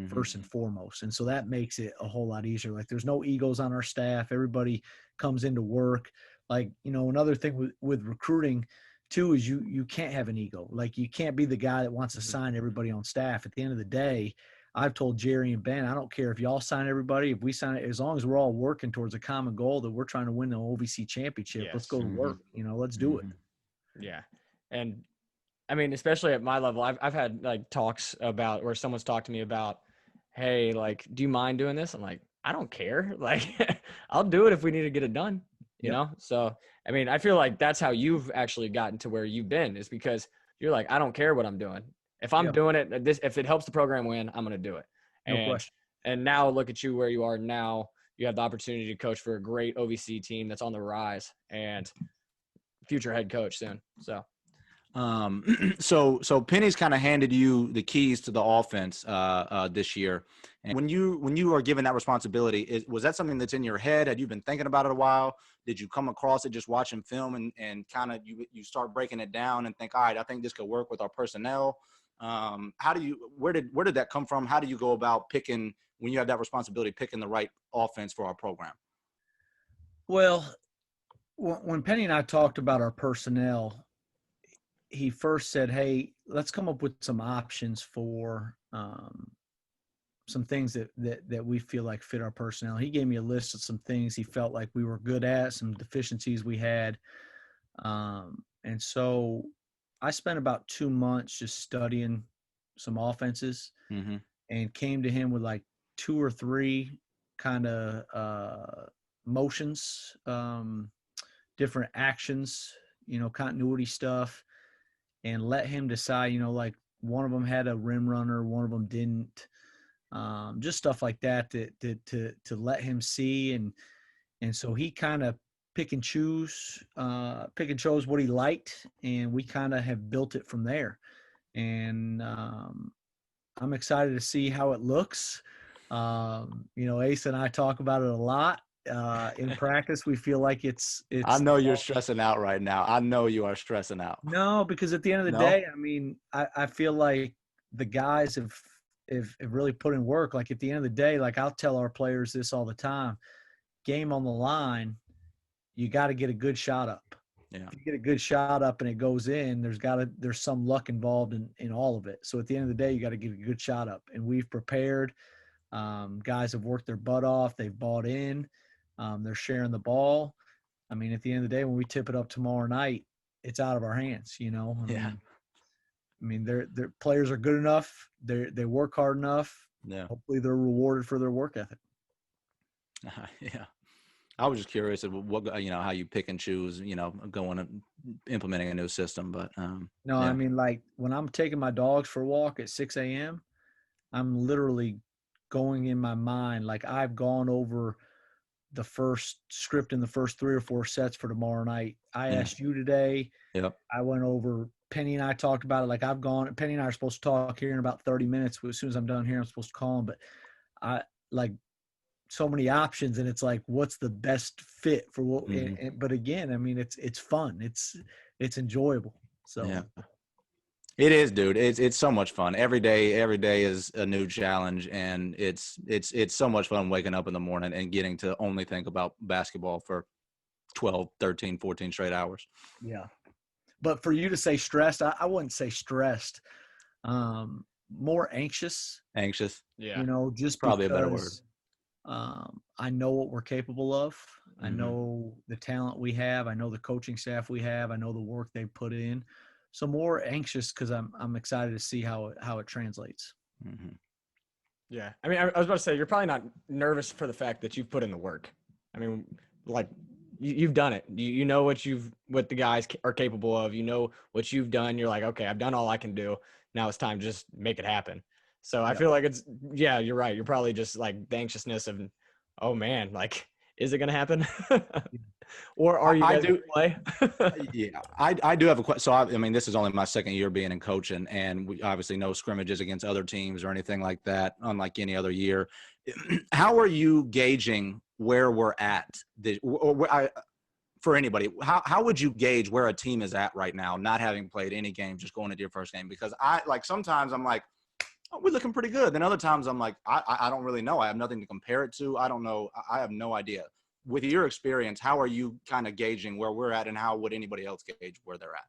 first and foremost. And so that makes it a whole lot easier. Like, there's no egos on our staff. Everybody comes into work. Like, another thing with recruiting too is you can't have an ego. Like, you can't be the guy that wants to sign everybody on staff. At the end of the day, I've told Jerry and Ben, I don't care if y'all sign everybody, if we sign it, as long as we're all working towards a common goal that we're trying to win the OVC championship. Let's go to work. Let's do it. Yeah. And especially at my level, I've had like talks about where someone's talked to me about, hey, like, do you mind doing this? I'm like, I don't care. Like, I'll do it if we need to get it done, you know? So, I feel like that's how you've actually gotten to where you've been, is because you're like, I don't care what I'm doing. If I'm doing it, if it helps the program win, I'm going to do it. No question. And now look at you where you are now. You have the opportunity to coach for a great OVC team that's on the rise, and future head coach soon. So. So Penny's kind of handed you the keys to the offense this year. And when you are given that responsibility, was that something that's in your head? Had you been thinking about it a while? Did you come across it just watching film and kind of you start breaking it down and think, all right, I think this could work with our personnel? Where did that come from? How do you go about picking, when you have that responsibility, picking the right offense for our program? Well, when Penny and I talked about our personnel, he first said, hey, let's come up with some options for some things that we feel like fit our personnel. He gave me a list of some things he felt like we were good at, some deficiencies we had. And so I spent about 2 months just studying some offenses and came to him with like 2 or 3 kind of motions, different actions, continuity stuff, and let him decide, like one of them had a rim runner, one of them didn't, just stuff like that to let him see. And so he kind of pick and chose what he liked, and we kind of have built it from there. And I'm excited to see how it looks. Ace and I talk about it a lot. In practice, we feel like it's. I know you're stressing out right now. I know you are stressing out. No, because at the end of the day, I mean, I feel like the guys have really put in work. Like at the end of the day, like I'll tell our players this all the time: game on the line, you got to get a good shot up. Yeah. If you get a good shot up and it goes in, there's some luck involved in all of it. So at the end of the day, you got to get a good shot up, and we've prepared. Guys have worked their butt off. They've bought in. They're sharing the ball. I mean, at the end of the day, when we tip it up tomorrow night, it's out of our hands, I mean, their players are good enough. They work hard enough. Yeah. Hopefully they're rewarded for their work ethic. Yeah. I was just curious of what, how you pick and choose, going and implementing a new system, but no, yeah. I mean, like when I'm taking my dogs for a walk at 6 a.m., I'm literally going in my mind. Like I've gone over the first script in the first 3 or 4 sets for tomorrow night. I asked you today. Yep. I went over, Penny and I talked about it. Like Penny and I are supposed to talk here in about 30 minutes. As soon as I'm done here, I'm supposed to call him, but I like so many options, and it's like, what's the best fit for what, but again, I mean, it's fun. It's enjoyable. So yeah. It is, dude. It's so much fun. Every day is a new challenge, and it's so much fun waking up in the morning and getting to only think about basketball for 12, 13, 14 straight hours. Yeah. But for you to say stressed, I wouldn't say stressed. More anxious. Anxious. Yeah. Just probably because, a better word. I know what we're capable of. I Mm-hmm. know the talent we have. I know the coaching staff we have. I know the work they put in. So more anxious because I'm excited to see how it translates. Mm-hmm. Yeah. I mean, I was about to say, you're probably not nervous for the fact that you've put in the work. I mean, like you've done it. You know what the guys are capable of. You know what you've done. You're like, okay, I've done all I can do. Now it's time to just make it happen. So I feel like you're right. You're probably just like the anxiousness of, oh man, like, is it going to happen? Or are you guys going to play? Yeah, I do have a question. So, I mean, this is only my second year being in coaching, and we obviously no scrimmages against other teams or anything like that, unlike any other year. How are you gauging where we're at? For anybody, how would you gauge where a team is at right now, not having played any games, just going into your first game? Because sometimes I'm like, oh, we're looking pretty good. Then other times I'm like, I don't really know. I have nothing to compare it to. I don't know. I have no idea. With your experience, how are you kind of gauging where we're at, and how would anybody else gauge where they're at?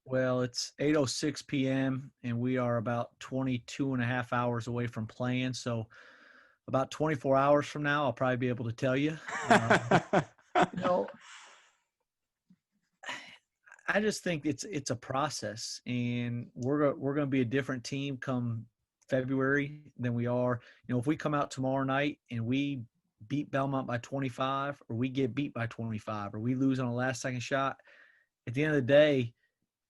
Well, it's 8:06 p.m. and we are about 22 and a half hours away from playing. So about 24 hours from now, I'll probably be able to tell you. I just think it's a process, and we're going to be a different team come February than we are. If we come out tomorrow night and we beat Belmont by 25, or we get beat by 25, or we lose on a last second shot, at the end of the day,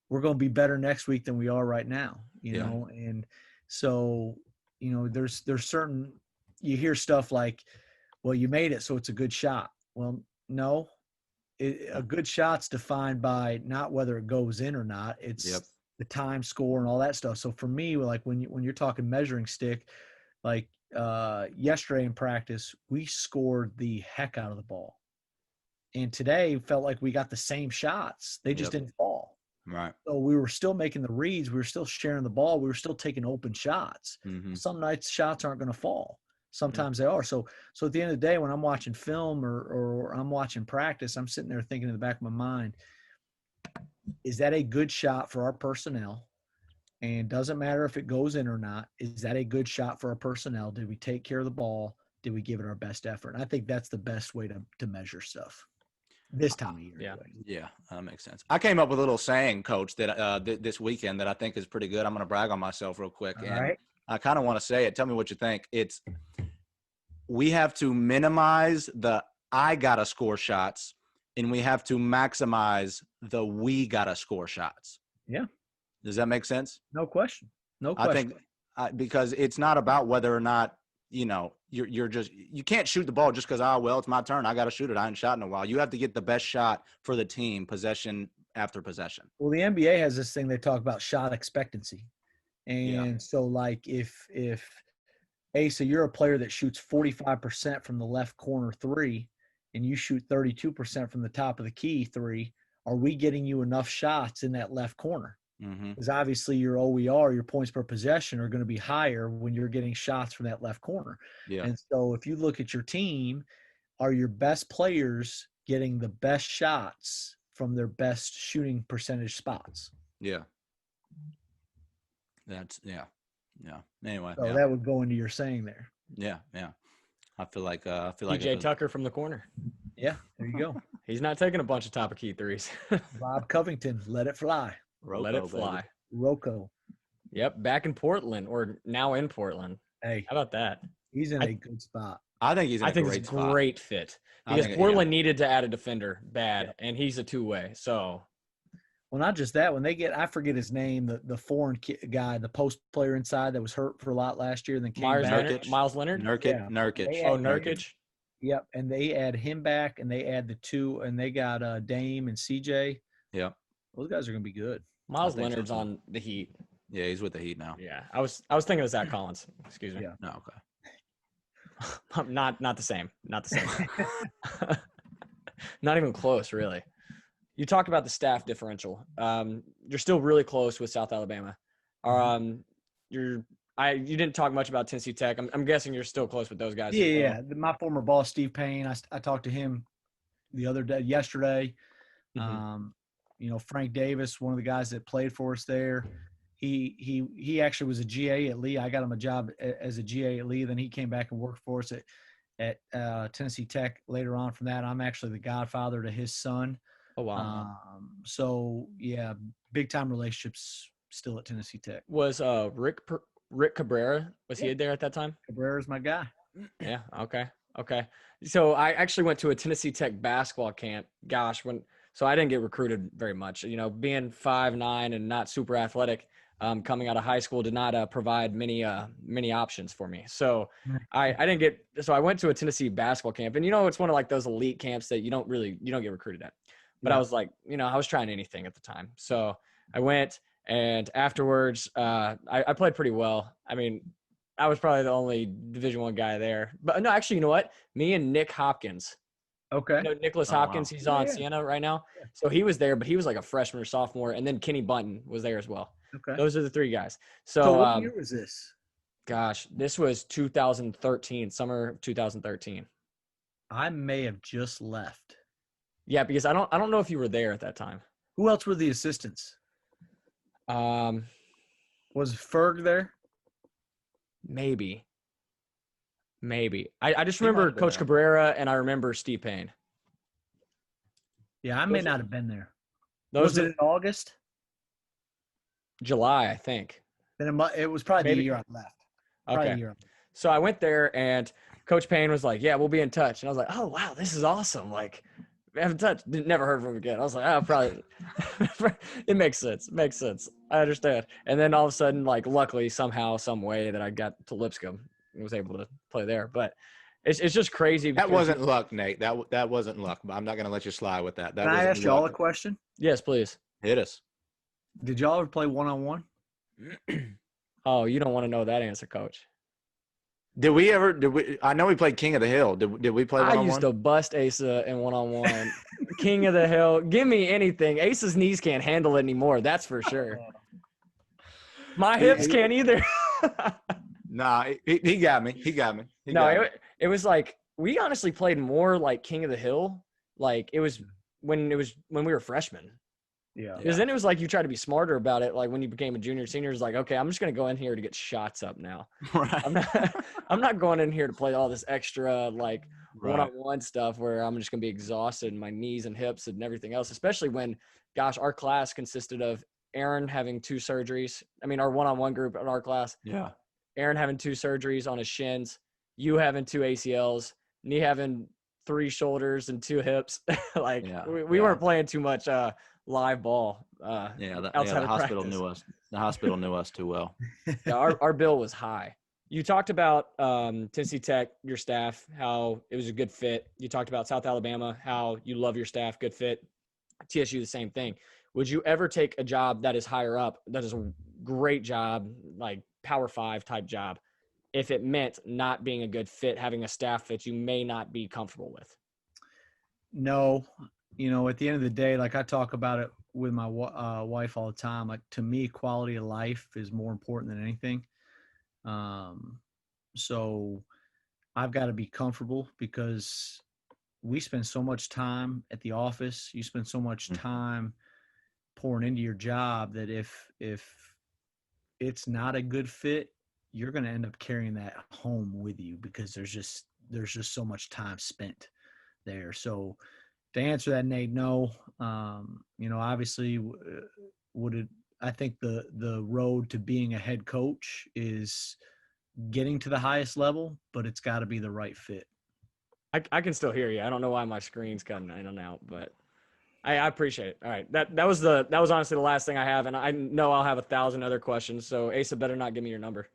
we're going to be better next week than we are right now, you know? And so, there's certain, you hear stuff like, well, you made it, so it's a good shot. Well, no, a good shot's defined by not whether it goes in or not. It's the time, score, and all that stuff. So for me, like when you're talking measuring stick, like, yesterday in practice, we scored the heck out of the ball. And today felt like we got the same shots. They just didn't fall. Right. So we were still making the reads. We were still sharing the ball. We were still taking open shots. Mm-hmm. Some nights shots aren't going to fall. Sometimes they are. So at the end of the day, when I'm watching film or I'm watching practice, I'm sitting there thinking in the back of my mind, is that a good shot for our personnel? And doesn't matter if it goes in or not. Is that a good shot for our personnel? Did we take care of the ball? Did we give it our best effort? And I think that's the best way to measure stuff this time of year. Yeah. Anyway. Yeah, that makes sense. I came up with a little saying, Coach, that this weekend that I think is pretty good. I'm going to brag on myself real quick. All and right. I kind of want to say it. Tell me what you think. We have to minimize the I got to score shots, and we have to maximize the we got to score shots. Yeah. Does that make sense? No question. No question. I think because it's not about whether or not, you can't shoot the ball just because, it's my turn. I got to shoot it. I haven't shot in a while. You have to get the best shot for the team possession after possession. Well, the NBA has this thing they talk about shot expectancy. And so like if Asa, you're a player that shoots 45% from the left corner three and you shoot 32% from the top of the key three, are we getting you enough shots in that left corner? Because obviously your OER, your points per possession, are going to be higher when you're getting shots from that left corner. Yeah. And so if you look at your team, are your best players getting the best shots from their best shooting percentage spots? Yeah. Yeah. Anyway. So that would go into your saying there. Yeah. I feel like PJ Tucker from the corner. Yeah, there you go. He's not taking a bunch of top of key threes. Rob Covington, let it fly. Let it fly. Baby. Rocco. Yep, back in Portland, or now in Portland. Hey, How about that? he's in a good spot. I think he's in a great it's a spot. great fit because Portland needed to add a defender bad, and he's a two-way. So, well, not just that. When they get, I forget his name, the foreign guy, the post player inside that was hurt for a lot last year, and then came back. Miles Leonard. Nurkic. Nurkic. Yep, and they add him back, and they add the two, and they got Dame and CJ. Yep. Those guys are going to be good. Miles Leonard's on the Heat. Yeah, he's with the Heat now. Yeah, I was thinking of Zach Collins. Excuse me. Yeah. No, okay. Not the same. Not the same. Not even close, really. You talk about the staff differential. You're still really close with South Alabama. You didn't talk much about Tennessee Tech. I'm guessing you're still close with those guys. Yeah. My former boss, Steve Payne, I talked to him yesterday. Frank Davis, one of the guys that played for us there, he actually was a GA at Lee. I got him a job as a GA at Lee. Then he came back and worked for us at Tennessee Tech later on from that. I'm actually the godfather to his son. Oh, wow. So, yeah, big-time relationships still at Tennessee Tech. Was Rick Cabrera, was he there at that time? Cabrera's my guy. Yeah, okay. So I actually went to a Tennessee Tech basketball camp. So I didn't get recruited very much. Being 5'9" and not super athletic, coming out of high school did not provide many options for me. So I didn't get. So I went to a Tennessee basketball camp, and it's one of like those elite camps that you don't get recruited at. But I was like, I was trying anything at the time. So I went, and afterwards, I played pretty well. I mean, I was probably the only Division I guy there. But no, actually, you know what? Me and Nick Hopkins. Okay. Nicholas Hopkins, he's on Siena right now. Yeah. So he was there, but he was like a freshman or sophomore. And then Kenny Bunton was there as well. Okay. Those are the three guys. So what year was this? Gosh, this was 2013, summer of 2013. I may have just left. Yeah, because I don't know if you were there at that time. Who else were the assistants? Was Ferg there? Maybe. I just remember Coach Cabrera, and I remember Steve Payne. Yeah, I may not have been there. Was it in August? July, I think. Then it was probably the year I left. Okay. So I went there, and Coach Payne was like, "Yeah, we'll be in touch." And I was like, "Oh, wow, this is awesome!" Like, we haven't touched. Never heard from him again. I was like, "Oh, probably." It makes sense. I understand. And then all of a sudden, like, luckily, somehow, some way, that I got to Lipscomb and was able to play there. But it's just crazy. That wasn't luck, Nate. That wasn't luck. But I'm not going to let you slide with that. Can I ask y'all a question? Yes, please. Hit us. Did y'all ever play one-on-one? Oh, you don't want to know that answer, Coach. Did we? I know we played King of the Hill. Did we play one-on-one? I used to bust Asa in one-on-one. King of the Hill. Give me anything. Asa's knees can't handle it anymore. That's for sure. My hips can't either. Nah, he got me. It was like we honestly played more like King of the Hill. Like it was when we were freshmen. Yeah. Because then it was like you try to be smarter about it. Like when you became a junior, senior, it's like, okay, I'm just going to go in here to get shots up now. Right. I'm not going in here to play all this extra like one-on-one stuff where I'm just going to be exhausted in my knees and hips and everything else, especially when, gosh, our class consisted of Aaron having 2 surgeries. I mean, our one-on-one group in our class. Yeah. Aaron having 2 surgeries on his shins, you having 2 ACLs, me having 3 shoulders and 2 hips. Like we weren't playing too much live ball. The outside of hospital practice. knew us. The hospital knew us too well. Yeah, our bill was high. You talked about Tennessee Tech, your staff, how it was a good fit. You talked about South Alabama, how you love your staff, good fit. TSU, the same thing. Would you ever take a job that is higher up, that is a great job, like Power 5 type job, if it meant not being a good fit, having a staff that you may not be comfortable with? No. At the end of the day, like I talk about it with my wife all the time, like to me, quality of life is more important than anything. So I've got to be comfortable because we spend so much time at the office. You spend so much time pouring into your job that if it's not a good fit, you're going to end up carrying that home with you because there's just so much time spent there. So to answer that, Nate, no. Obviously, I think the road to being a head coach is getting to the highest level, but it's got to be the right fit. I can still hear you. I don't know why my screen's cutting in and out, but I appreciate it. All right, that was honestly the last thing I have, and I know I'll have 1,000 other questions. So Asa better not give me your number.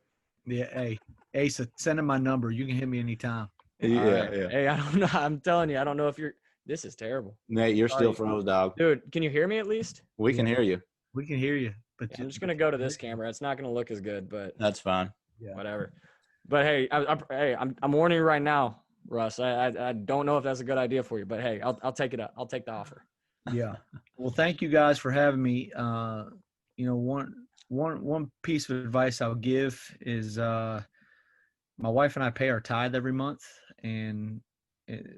Yeah, hey, Asa, send him my number. You can hit me anytime. Yeah. Hey, I don't know. I'm telling you, I don't know if you're. This is terrible. Nate, you're still froze, dog. Dude, can you hear me at least? We can hear you. We can hear you, but I'm just gonna go to this camera. It's not gonna look as good, but That's fine. Whatever. But hey, I'm warning you right now, Russ. I don't know if that's a good idea for you, but hey, I'll take it up. I'll take the offer. Yeah. Well, thank you guys for having me. One piece of advice I'll give is my wife and I pay our tithe every month, and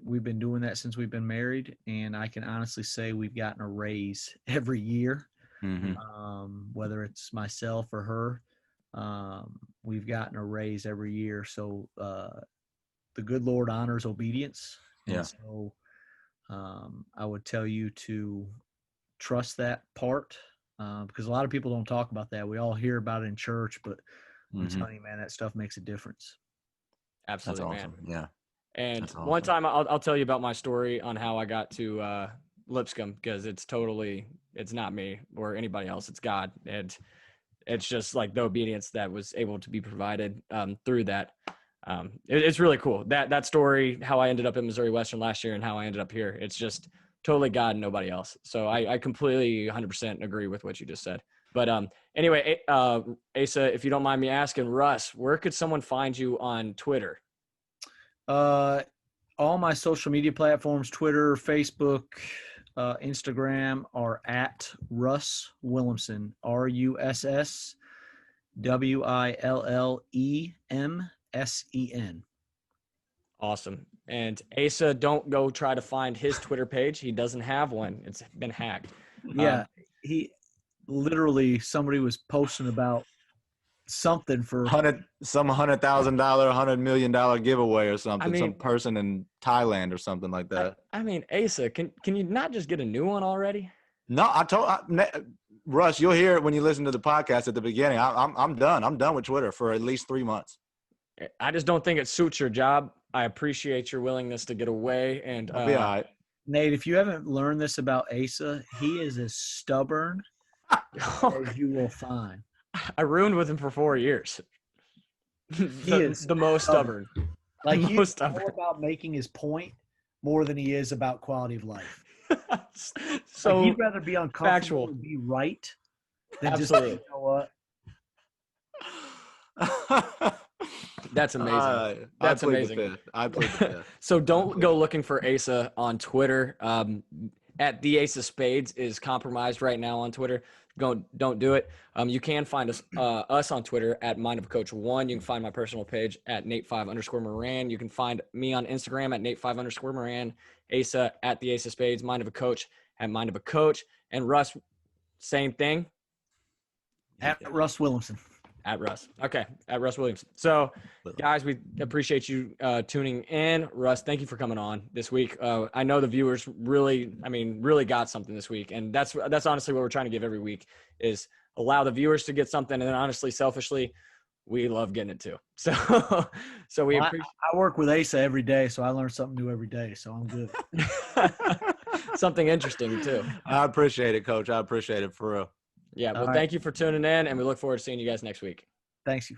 we've been doing that since we've been married. And I can honestly say we've gotten a raise every year, whether it's myself or her. We've gotten a raise every year. So the good Lord honors obedience. Yeah. And so I would tell you to trust that part because a lot of people don't talk about that. We all hear about it in church, but I'm telling you, man, that stuff makes a difference. Absolutely, That's awesome. man. Yeah. And awesome. One time I'll tell you about my story on how I got to Lipscomb, because it's not me or anybody else. It's God. And it's just like the obedience that was able to be provided through that. It's really cool. That story, how I ended up in Missouri Western last year and how I ended up here. It's just totally God and nobody else. So I completely 100% agree with what you just said. But anyway, Asa, if you don't mind me asking, Russ, where could someone find you on Twitter? All my social media platforms, Twitter, Facebook, Instagram, are at Russ Willemsen, RussWillemsen. Awesome. And Asa, don't go try to find his Twitter page. He doesn't have one. It's been hacked. Yeah, he literally, somebody was posting about something for $100,000, $100 million giveaway or something. I mean, some person in Thailand or something like that. I mean, Asa, can you not just get a new one already? No, Russ, you'll hear it when you listen to the podcast at the beginning. I'm done. I'm done with Twitter for at least 3 months. I just don't think it suits your job. I appreciate your willingness to get away. And I'll be all right. Nate, if you haven't learned this about Asa, he is as stubborn as you will find. I ruined with him for 4 years. He is the most stubborn. Like he's more about making his point more than he is about quality of life. So like he'd rather be uncomfortable and be right than Absolutely. Just, you know what? That's amazing. That's amazing. I played the fifth. So don't go looking for Asa on Twitter. At the Ace of Spades is compromised right now on Twitter. Don't do it. You can find us on Twitter at Mind of a Coach 1. You can find my personal page at Nate5_Moran. You can find me on Instagram at Nate5_Moran. Asa at the Ace of Spades. Mind of a Coach at Mind of a Coach. And Russ, same thing. At Russ Willemsen. At Russ. Okay. At Russ Williamson. So, guys, we appreciate you tuning in. Russ, thank you for coming on this week. I know the viewers really got something this week. And that's honestly what we're trying to give every week is allow the viewers to get something. And then honestly, selfishly, we love getting it too. So we appreciate I work with Asa every day, so I learn something new every day. So I'm good. something interesting too. I appreciate it, Coach. I appreciate it for real. Yeah. Well, thank you for tuning in, and we look forward to seeing you guys next week. Thanks you.